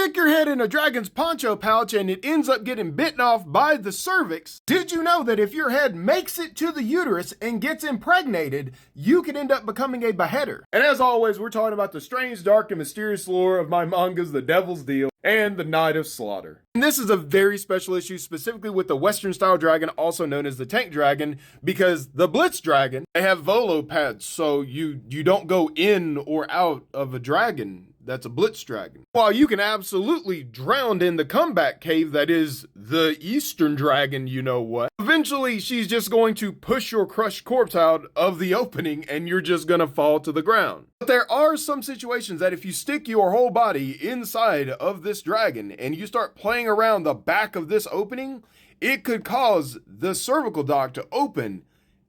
stick your head in a dragon's poncho pouch and it ends up getting bitten off by the cervix, did you know that if your head makes it to the uterus and gets impregnated, you could end up becoming a beheader? And as always, we're talking about the strange, dark, and mysterious lore of my mangas, The Devil's Deal and The Night of Slaughter. And this is a very special issue, specifically with the Western style dragon, also known as the tank dragon, because the Blitz dragon, they have volo pads, so you don't go in or out of a dragon. That's a Blitz dragon. While you can absolutely drown in the comeback cave that is the Eastern dragon, you know what. Eventually, she's just going to push your crushed corpse out of the opening and you're just gonna fall to the ground. But there are some situations that if you stick your whole body inside of this dragon and you start playing around the back of this opening, it could cause the cervical duct to open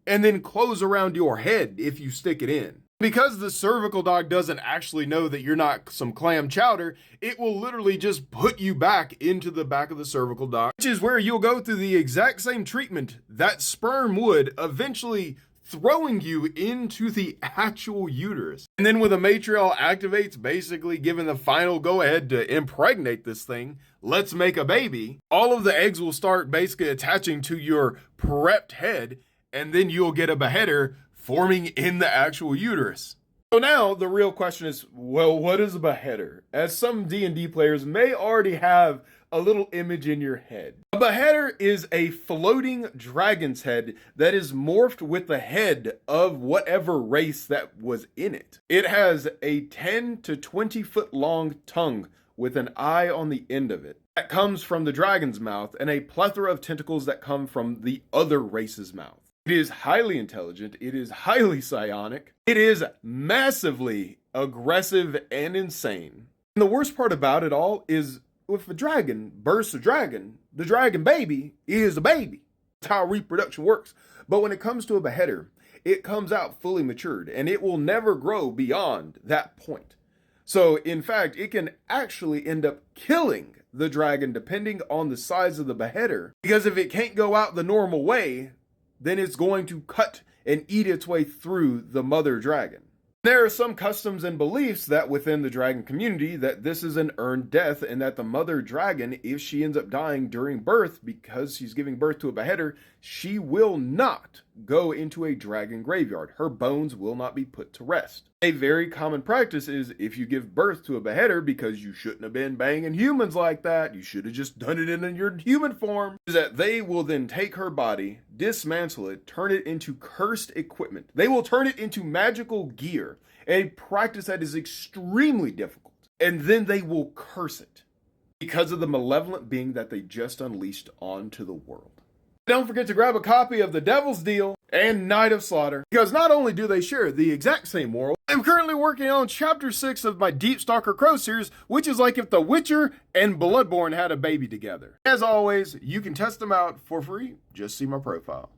and then close around your head if you stick it in. Because the cervical duct doesn't actually know that you're not some clam chowder, it will literally just put you back into the back of the cervical duct, which is where you'll go through the exact same treatment that sperm would, eventually throwing you into the actual uterus. And then when the matriarch activates, basically giving the final go-ahead to impregnate this thing, let's make a baby, all of the eggs will start basically attaching to your prepped head, and then you'll get a beheader forming in the actual uterus. So now the real question is, well, what is a beheader? As some D&D players may already have a little image in your head. A beheader is a floating dragon's head that is morphed with the head of whatever race that was in it. It has a 10 to 20 foot long tongue with an eye on the end of it that comes from the dragon's mouth, and a plethora of tentacles that come from the other race's mouth. It is highly intelligent, it is highly psionic, it is massively aggressive and insane. And the worst part about it all is if a dragon births a dragon, the dragon baby is a baby. That's how reproduction works. But when it comes to a beheader, it comes out fully matured and it will never grow beyond that point. So in fact, it can actually end up killing the dragon depending on the size of the beheader, because if it can't go out the normal way, then it's going to cut and eat its way through the mother dragon. There are some customs and beliefs that within the dragon community that this is an earned death, and that the mother dragon, if she ends up dying during birth because she's giving birth to a beheader, she will not go into a dragon graveyard. Her bones will not be put to rest. A very common practice is if you give birth to a beheader because you shouldn't have been banging humans like that, you should have just done it in your human form, is that they will then take her body, dismantle it, turn it into cursed equipment. They will turn it into magical gear, a practice that is extremely difficult, and then they will curse it because of the malevolent being that they just unleashed onto the world. Don't forget to grab a copy of The Devil's Deal and Night of Slaughter, because not only do they share the exact same moral, I'm currently working on Chapter 6 of my Deep Stalker Crow series, which is like if The Witcher and Bloodborne had a baby together. As always, you can test them out for free. Just see my profile.